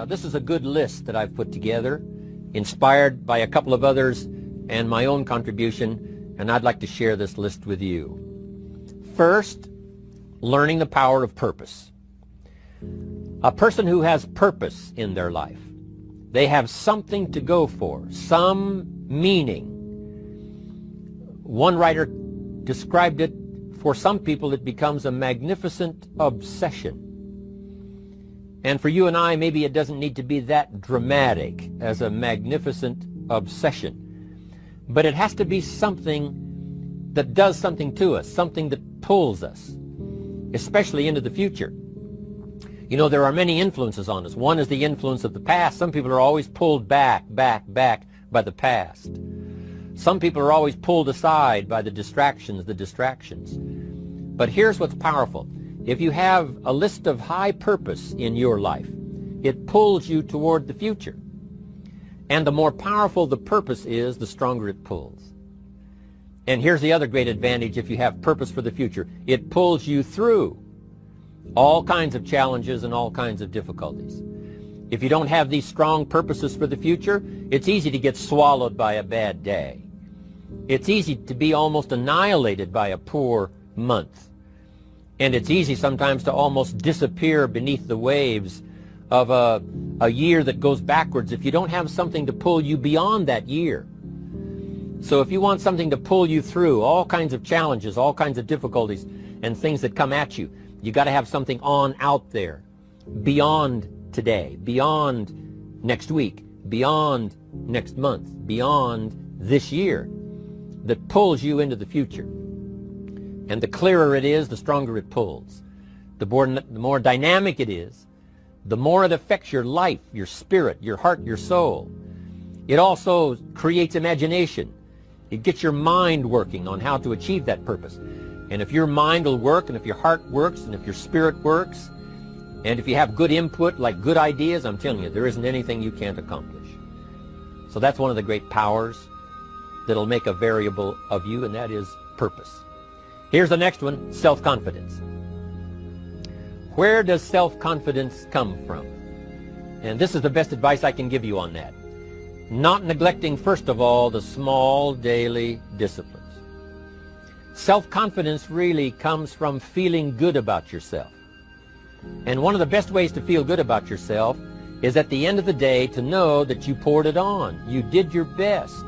This is a good list that I've put together, inspired by a couple of others and my own contribution, and I'd like to share this list with you. First, learning the power of purpose. A person who has purpose in their life, they have something to go for, some meaning. One writer described it, for some people it becomes a magnificent obsession. And for you and I, maybe it doesn't need to be that dramatic as a magnificent obsession. But it has to be something that does something to us, something that pulls us, especially into the future. You know, there are many influences on us. One is the influence of the past. Some people are always pulled back by the past. Some people are always pulled aside by the distractions. But here's what's powerful. If you have a list of high purpose in your life, it pulls you toward the future. And the more powerful the purpose is, the stronger it pulls. And here's the other great advantage if you have purpose for the future. It pulls you through all kinds of challenges and all kinds of difficulties. If you don't have these strong purposes for the future, it's easy to get swallowed by a bad day. It's easy to be almost annihilated by a poor month. And it's easy sometimes to almost disappear beneath the waves of a year that goes backwards if you don't have something to pull you beyond that year. So if you want something to pull you through all kinds of challenges, all kinds of difficulties and things that come at you, you got to have something on out there beyond today, beyond next week, beyond next month, beyond this year, that pulls you into the future. And the clearer it is, the stronger it pulls. The more dynamic it is, the more it affects your life, your spirit, your heart, your soul. It also creates imagination. It gets your mind working on how to achieve that purpose. And if your mind will work, and if your heart works, and if your spirit works, and if you have good input, like good ideas, I'm telling you, there isn't anything you can't accomplish. So that's one of the great powers that'll make a variable of you, and that is purpose. Here's the next one, self-confidence. Where does self-confidence come from? And this is the best advice I can give you on that. Not neglecting, first of all, the small daily disciplines. Self-confidence really comes from feeling good about yourself. And one of the best ways to feel good about yourself is at the end of the day to know that you poured it on. You did your best.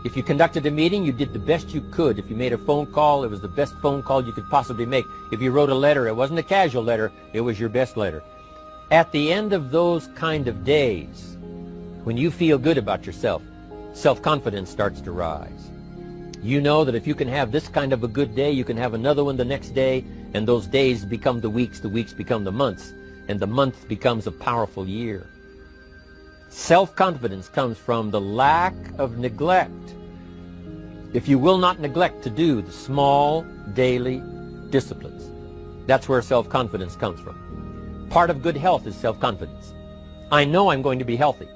If you conducted a meeting, you did the best you could. If you made a phone call, it was the best phone call you could possibly make. If you wrote a letter, it wasn't a casual letter, it was your best letter. At the end of those kind of days, when you feel good about yourself, self-confidence starts to rise. You know that if you can have this kind of a good day, you can have another one the next day, and those days become the weeks become the months, and the month becomes a powerful year. Self-confidence comes from the lack of neglect. If you will not neglect to do the small daily disciplines, that's where self-confidence comes from. Part of good health is self-confidence. I know I'm going to be healthy.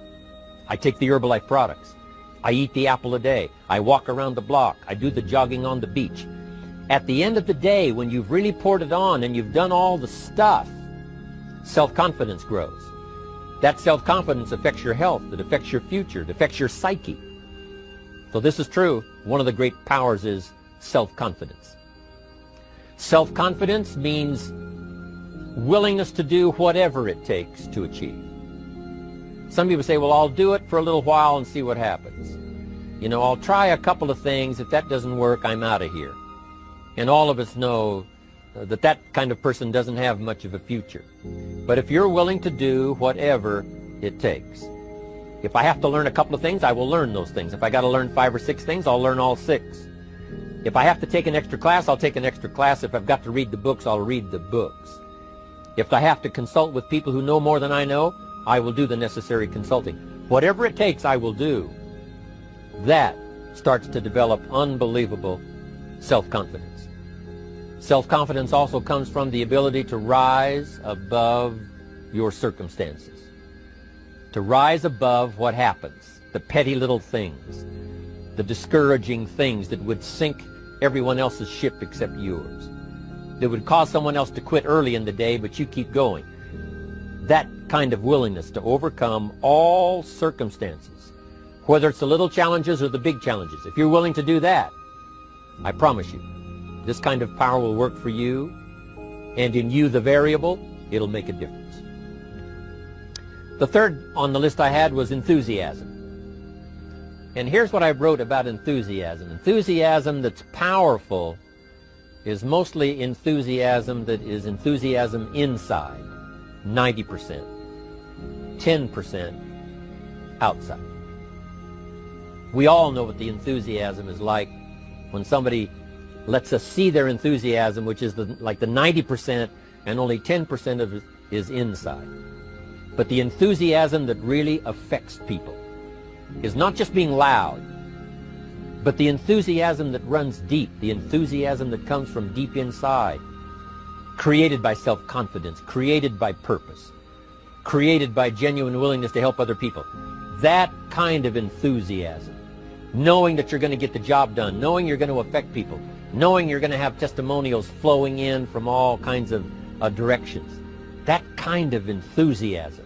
I take the Herbalife products. I eat the apple a day. I walk around the block. I do the jogging on the beach. At the end of the day, when you've really poured it on and you've done all the stuff, self-confidence grows. That self-confidence affects your health, it affects your future, it affects your psyche. So this is true. One of the great powers is self-confidence. Self-confidence means willingness to do whatever it takes to achieve. Some people say, well, I'll do it for a little while and see what happens. You know, I'll try a couple of things. If that doesn't work, I'm out of here. And all of us know that kind of person doesn't have much of a future. But if you're willing to do whatever it takes, if I have to learn a couple of things, I will learn those things. If I got to learn 5 or 6 things, I'll learn all 6. If I have to take an extra class, I'll take an extra class. If I've got to read the books, I'll read the books. If I have to consult with people who know more than I know, I will do the necessary consulting. Whatever it takes, I will do. That starts to develop unbelievable self-confidence. Self-confidence also comes from the ability to rise above your circumstances, to rise above what happens, the petty little things, the discouraging things that would sink everyone else's ship except yours, that would cause someone else to quit early in the day, but you keep going. That kind of willingness to overcome all circumstances, whether it's the little challenges or the big challenges. If you're willing to do that, I promise you, this kind of power will work for you, and in you, the variable, it'll make a difference. The third on the list I had was enthusiasm. And here's what I wrote about enthusiasm. Enthusiasm that's powerful is mostly enthusiasm that is enthusiasm inside, 90%, 10% outside. We all know what the enthusiasm is like when somebody lets us see their enthusiasm, which is like the 90%, and only 10% of it is inside. But the enthusiasm that really affects people is not just being loud, but the enthusiasm that runs deep, the enthusiasm that comes from deep inside, created by self-confidence, created by purpose, created by genuine willingness to help other people. That kind of enthusiasm, knowing that you're going to get the job done, knowing you're going to affect people, knowing you're going to have testimonials flowing in from all kinds of directions. That kind of enthusiasm.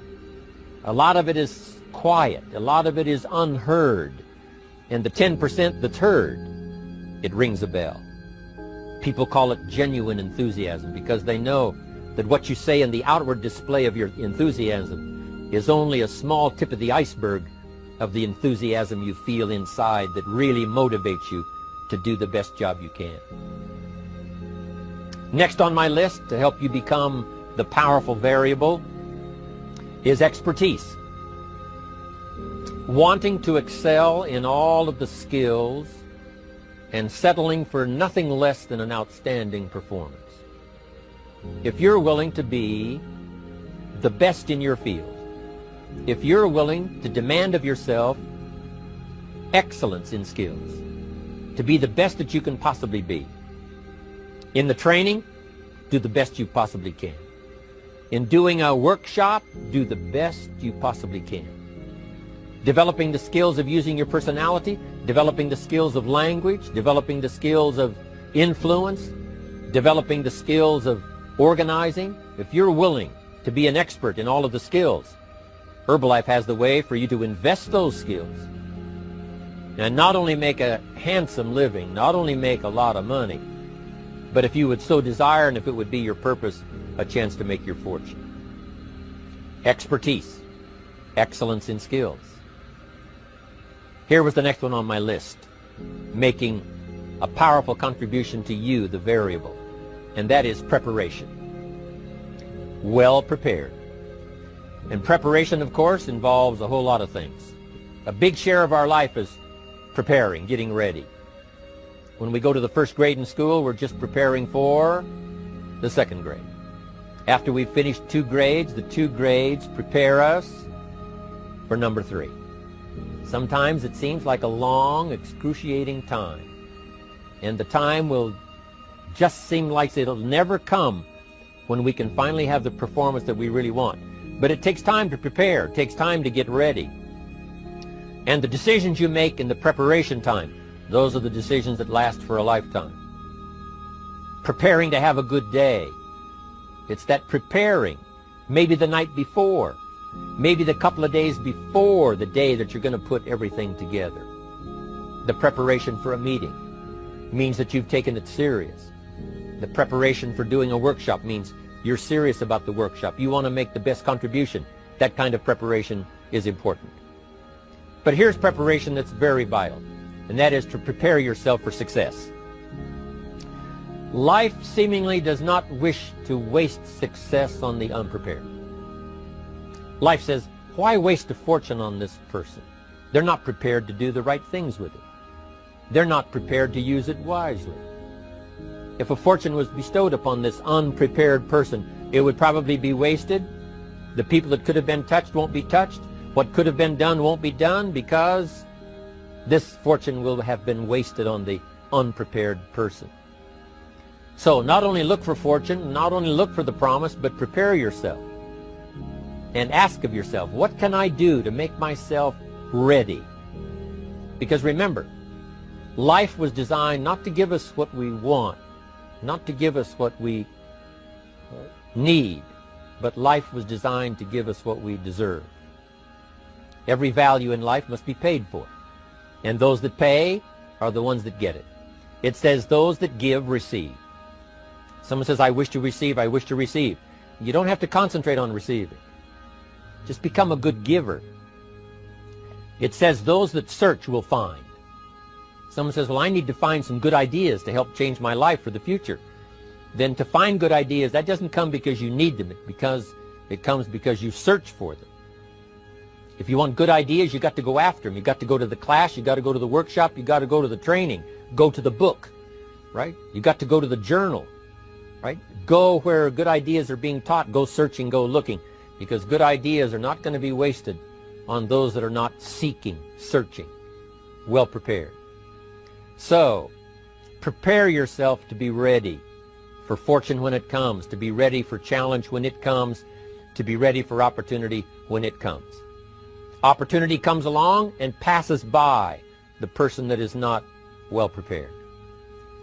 A lot of it is quiet. A lot of it is unheard. And the 10% that's heard, it rings a bell. People call it genuine enthusiasm because they know that what you say in the outward display of your enthusiasm is only a small tip of the iceberg of the enthusiasm you feel inside that really motivates you to do the best job you can. Next on my list to help you become the powerful variable is expertise. Wanting to excel in all of the skills and settling for nothing less than an outstanding performance. If you're willing to be the best in your field, if you're willing to demand of yourself excellence in skills, to be the best that you can possibly be. In the training, do the best you possibly can. In doing a workshop, do the best you possibly can. Developing the skills of using your personality, developing the skills of language, developing the skills of influence, developing the skills of organizing. If you're willing to be an expert in all of the skills, Herbalife has the way for you to invest those skills and not only make a handsome living, not only make a lot of money, but if you would so desire and if it would be your purpose, a chance to make your fortune. Expertise, excellence in skills. Here was the next one on my list, making a powerful contribution to you, the variable, and that is preparation. Well prepared. And preparation, of course, involves a whole lot of things. A big share of our life is preparing, getting ready. When we go to the first grade in school, we're just preparing for the second grade. After we've finished 2 grades, the 2 grades prepare us for number 3. Sometimes it seems like a long, excruciating time. And the time will just seem like it'll never come when we can finally have the performance that we really want. But it takes time to prepare. It takes time to get ready. And the decisions you make in the preparation time, those are the decisions that last for a lifetime. Preparing to have a good day. It's that preparing, maybe the night before, maybe the couple of days before the day that you're going to put everything together. The preparation for a meeting means that you've taken it serious. The preparation for doing a workshop means you're serious about the workshop. You want to make the best contribution. That kind of preparation is important. But here's preparation that's very vital, and that is to prepare yourself for success. Life seemingly does not wish to waste success on the unprepared. Life says, why waste a fortune on this person? They're not prepared to do the right things with it. They're not prepared to use it wisely. If a fortune was bestowed upon this unprepared person, it would probably be wasted. The people that could have been touched won't be touched. What could have been done won't be done because this fortune will have been wasted on the unprepared person. So not only look for fortune, not only look for the promise, but prepare yourself and ask of yourself, what can I do to make myself ready? Because remember, life was designed not to give us what we want, not to give us what we need, but life was designed to give us what we deserve. Every value in life must be paid for, and those that pay are the ones that get it. It says those that give receive. Someone says, I wish to receive, I wish to receive. You don't have to concentrate on receiving. Just become a good giver. It says those that search will find. Someone says, well, I need to find some good ideas to help change my life for the future. Then to find good ideas, that doesn't come because you need them. It comes because you search for them. If you want good ideas, you got to go after them. You got to go to the class, you got to go to the workshop, you got to go to the training, go to the book, right? You got to go to the journal, right? Go where good ideas are being taught. Go searching, go looking, because good ideas are not going to be wasted on those that are not seeking, searching, well prepared. So, prepare yourself to be ready for fortune when it comes, to be ready for challenge when it comes, to be ready for opportunity when it comes. Opportunity comes along and passes by the person that is not well prepared.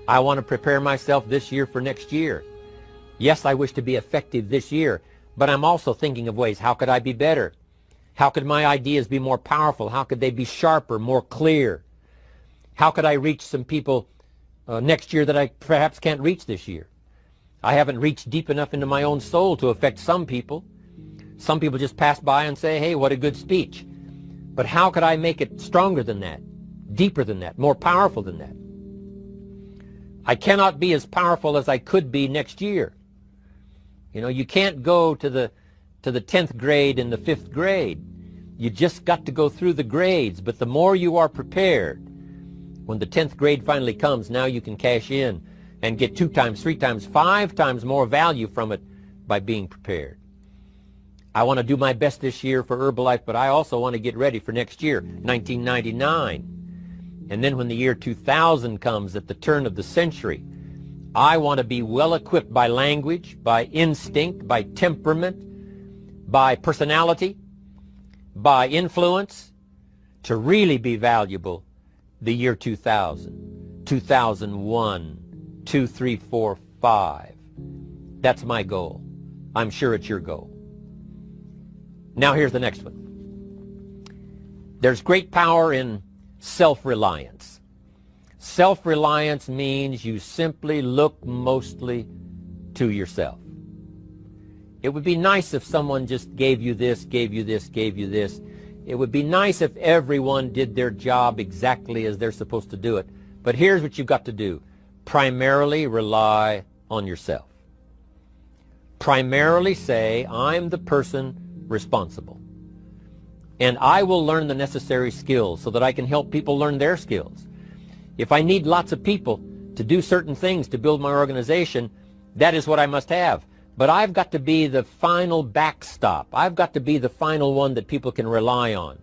I want to prepare myself this year for next year. Yes, I wish to be effective this year, but I'm also thinking of ways, how could I be better? How could my ideas be more powerful? How could they be sharper, more clear? How could I reach some people next year that I perhaps can't reach this year? I haven't reached deep enough into my own soul to affect some people. Some people just pass by and say, hey, what a good speech. But how could I make it stronger than that, deeper than that, more powerful than that? I cannot be as powerful as I could be next year. You know, you can't go to the 10th grade in the 5th grade. You just got to go through the grades. But the more you are prepared, when the 10th grade finally comes, now you can cash in and get 2 times, 3 times, 5 times more value from it by being prepared. I want to do my best this year for Herbalife, but I also want to get ready for next year, 1999. And then when the year 2000 comes, at the turn of the century, I want to be well equipped by language, by instinct, by temperament, by personality, by influence, to really be valuable the year 2000, 2001, 2, 3, 4, 5. That's my goal. I'm sure it's your goal. Now here's the next one. There's great power in self-reliance. Self-reliance means you simply look mostly to yourself. It would be nice if someone just gave you this, gave you this, gave you this. It would be nice if everyone did their job exactly as they're supposed to do it. But here's what you've got to do. Primarily rely on yourself. Primarily say, I'm the person responsible. And I will learn the necessary skills so that I can help people learn their skills. If I need lots of people to do certain things to build my organization, that is what I must have. But I've got to be the final backstop. I've got to be the final one that people can rely on.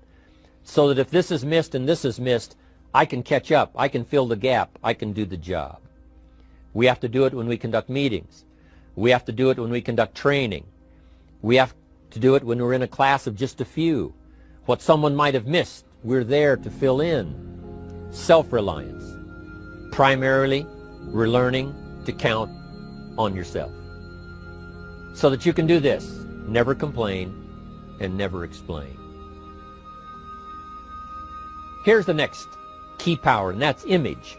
So that if this is missed and this is missed, I can catch up. I can fill the gap. I can do the job. We have to do it when we conduct meetings. We have to do it when we conduct training. We have to do it when we're in a class of just a few. What someone might have missed, we're there to fill in. Self-reliance. Primarily, we're learning to count on yourself. So that you can do this. Never complain and never explain. Here's the next key power, and that's image.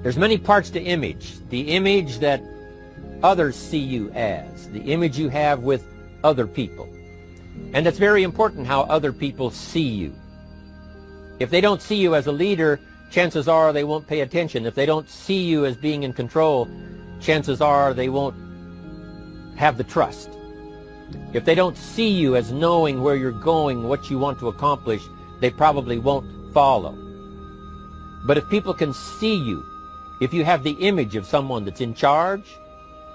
There's many parts to image. The image that others see you as, the image you have with other people. And it's very important how other people see you. If they don't see you as a leader, chances are they won't pay attention. If they don't see you as being in control, chances are they won't have the trust. If they don't see you as knowing where you're going, what you want to accomplish, they probably won't follow. But if people can see you, if you have the image of someone that's in charge,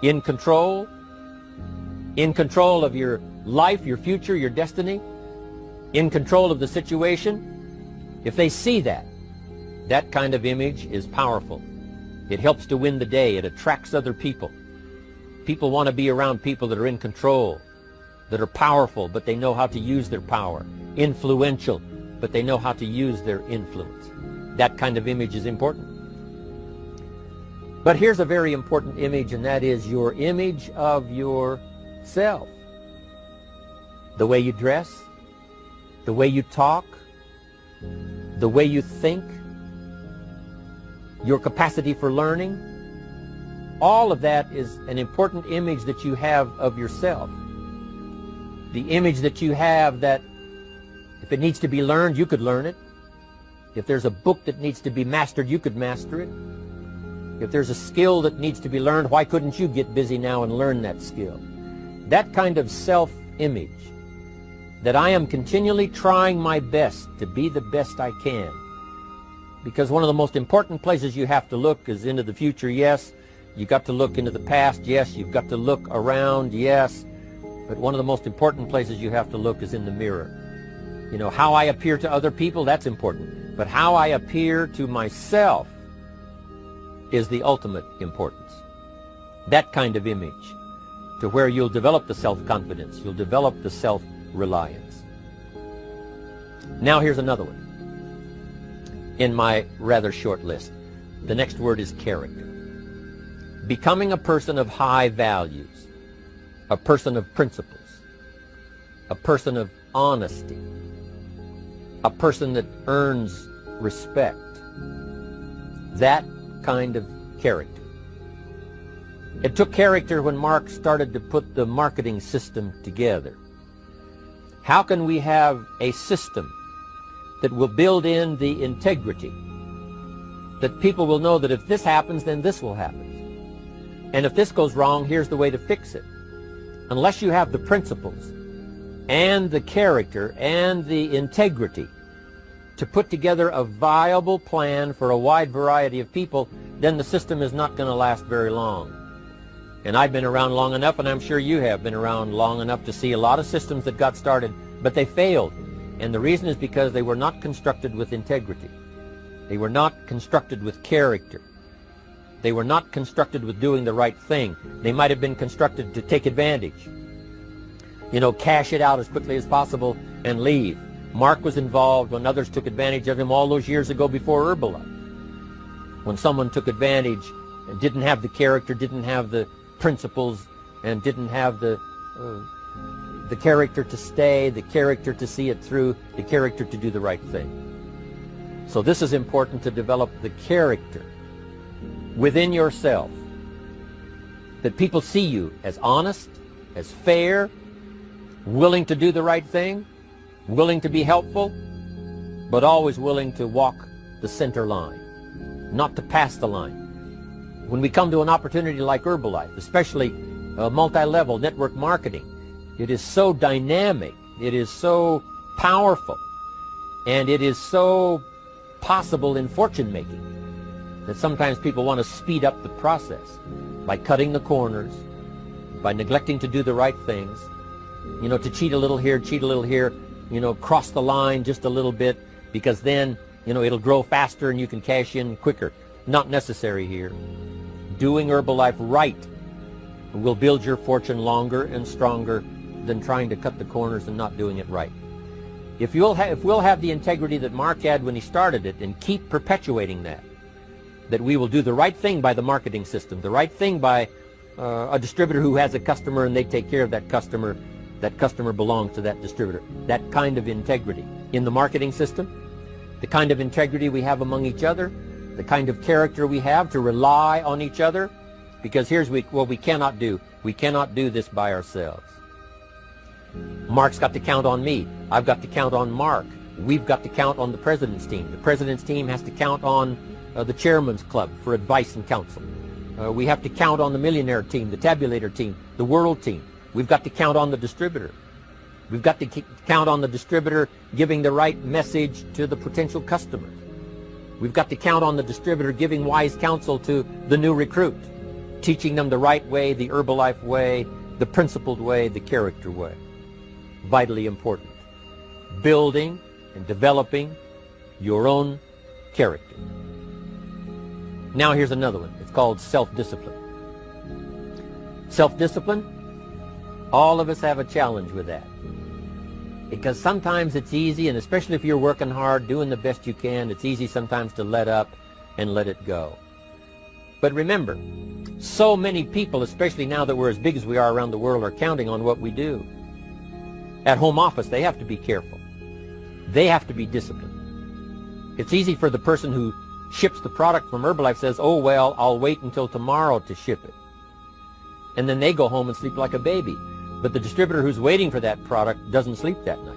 in control of your life, your future, your destiny, in control of the situation, if they see that, that kind of image is powerful. It helps to win the day. It attracts other people. People want to be around people that are in control, that are powerful, but they know how to use their power, influential, but they know how to use their influence. That kind of image is important. But here's a very important image, and that is your image of your itself. The way you dress, the way you talk, the way you think, your capacity for learning, all of that is an important image that you have of yourself. The image that you have that if it needs to be learned, you could learn it. If there's a book that needs to be mastered, you could master it. If there's a skill that needs to be learned, why couldn't you get busy now and learn that skill? That kind of self-image, that I am continually trying my best to be the best I can. Because one of the most important places you have to look is into the future, yes. You got to look into the past, yes. You've got to look around, yes. But one of the most important places you have to look is in the mirror. You know, how I appear to other people, that's important. But how I appear to myself is the ultimate importance. That kind of image, to where you'll develop the self-confidence, you'll develop the self-reliance. Now here's another one in my rather short list. The next word is character. Becoming a person of high values, a person of principles, a person of honesty, a person that earns respect. That kind of character. It took character when Mark started to put the marketing system together. How can we have a system that will build in the integrity, that people will know that if this happens, then this will happen, and if this goes wrong, here's the way to fix it? Unless you have the principles and the character and the integrity to put together a viable plan for a wide variety of people, then the system is not going to last very long. And I've been around long enough, and I'm sure you have been around long enough to see a lot of systems that got started, but they failed. And the reason is because they were not constructed with integrity. They were not constructed with character. They were not constructed with doing the right thing. They might have been constructed to take advantage. You know, cash it out as quickly as possible and leave. Mark was involved when others took advantage of him all those years ago before Herbalife. When someone took advantage and didn't have the character, didn't have the principles, and didn't have the character to stay, the character to see it through, the character to do the right thing. So this is important, to develop the character within yourself, that people see you as honest, as fair, willing to do the right thing, willing to be helpful, but always willing to walk the center line, not to pass the line. When we come to an opportunity like Herbalife, especially multi-level network marketing, it is so dynamic, it is so powerful, and it is so possible in fortune making that sometimes people want to speed up the process by cutting the corners, by neglecting to do the right things, you know, to cheat a little here, you know, cross the line just a little bit, because then, you know, it'll grow faster and you can cash in quicker. Not necessary here. Doing Herbalife right will build your fortune longer and stronger than trying to cut the corners and not doing it right. If we'll have the integrity that Mark had when he started it, and keep perpetuating that we will do the right thing by the marketing system, the right thing by a distributor who has a customer and they take care of that customer belongs to that distributor. That kind of integrity in the marketing system, the kind of integrity we have among each other, the kind of character we have to rely on each other, because here's what we cannot do. We cannot do this by ourselves. Mark's got to count on me. I've got to count on Mark. We've got to count on the president's team. The president's team has to count on the chairman's club for advice and counsel. We have to count on the millionaire team, the tabulator team, the world team. We've got to count on the distributor. We've got to count on the distributor giving the right message to the potential customer. We've got to count on the distributor giving wise counsel to the new recruit, teaching them the right way, the Herbalife way, the principled way, the character way. Vitally important. Building and developing your own character. Now here's another one. It's called self-discipline. Self-discipline, all of us have a challenge with that. Because sometimes it's easy, and especially if you're working hard, doing the best you can, it's easy sometimes to let up and let it go. But remember, So many people, especially now that we're as big as we are around the world, are counting on what we do. At home office, they have to be careful. They have to be disciplined. It's easy for the person who ships the product from Herbalife says, oh, well, I'll wait until tomorrow to ship it. And then they go home and sleep like a baby. But the distributor who's waiting for that product doesn't sleep that night,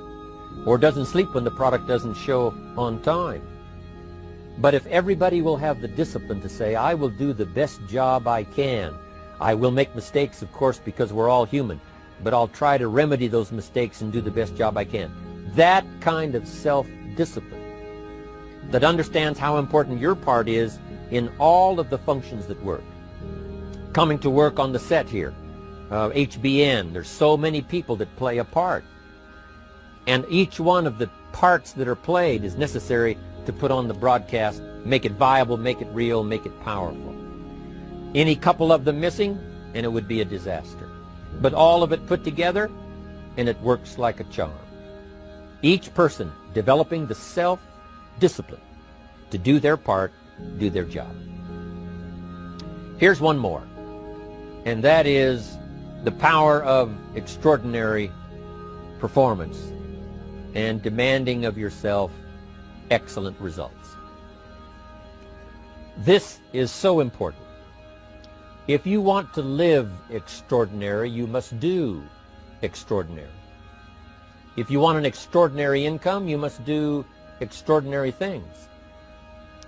or doesn't sleep when the product doesn't show on time. But if everybody will have the discipline to say, I will do the best job I can. I will make mistakes, of course, because we're all human, but I'll try to remedy those mistakes and do the best job I can. That kind of self-discipline that understands how important your part is in all of the functions that work. Coming to work on the set here, HBN, there's so many people that play a part. And each one of the parts that are played is necessary to put on the broadcast, make it viable, make it real, make it powerful. Any couple of them missing, and it would be a disaster. But all of it put together, and it works like a charm. Each person developing the self-discipline to do their part, do their job. Here's one more, and that is the power of extraordinary performance and demanding of yourself excellent results. This is so important. If you want to live extraordinary, you must do extraordinary. If you want an extraordinary income, you must do extraordinary things.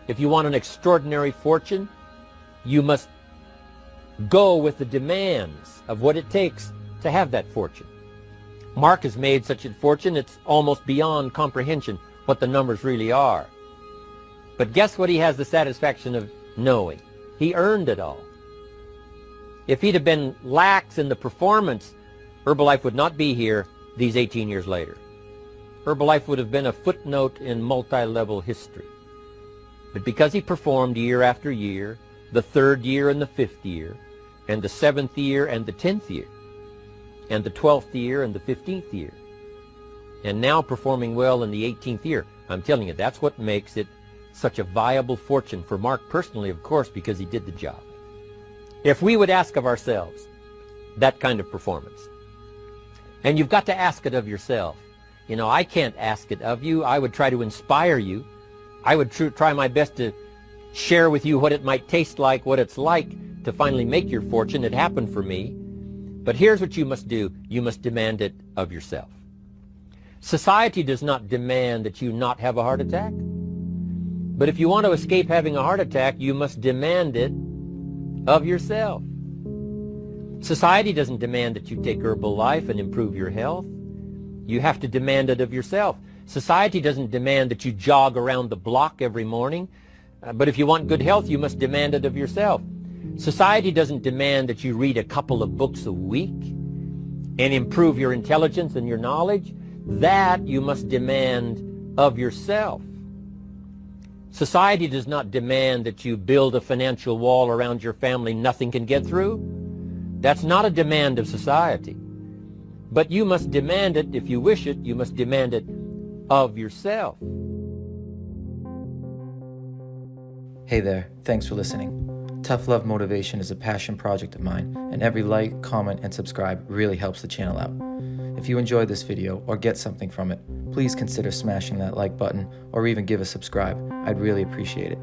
If you want an extraordinary fortune, you must go with the demands of what it takes to have that fortune. Mark has made such a fortune, it's almost beyond comprehension what the numbers really are. But guess what he has the satisfaction of knowing? He earned it all. If he'd have been lax in the performance, Herbalife would not be here these 18 years later. Herbalife would have been a footnote in multi-level history. But because he performed year after year, the 3rd year and the 5th year, and the 7th year and the 10th year, and the 12th year and the 15th year, and now performing well in the 18th year, I'm telling you, that's what makes it such a viable fortune for Mark personally, of course, because he did the job. If we would ask of ourselves that kind of performance, and you've got to ask it of yourself. You know, I can't ask it of you. I would try to inspire you. I would try my best to share with you what it might taste like, what it's like to finally make your fortune. It happened for me. But here's what you must do. You must demand it of yourself. Society does not demand that you not have a heart attack. But if you want to escape having a heart attack, you must demand it of yourself. Society doesn't demand that you take Herbalife and improve your health. You have to demand it of yourself. Society doesn't demand that you jog around the block every morning. But if you want good health, you must demand it of yourself. Society doesn't demand that you read a couple of books a week and improve your intelligence and your knowledge. That you must demand of yourself. Society does not demand that you build a financial wall around your family nothing can get through. That's not a demand of society. But you must demand it, if you wish it, you must demand it of yourself. Hey there, thanks for listening. Tough Love Motivation is a passion project of mine, and every like, comment, and subscribe really helps the channel out. If you enjoyed this video or get something from it, please consider smashing that like button or even give a subscribe. I'd really appreciate it.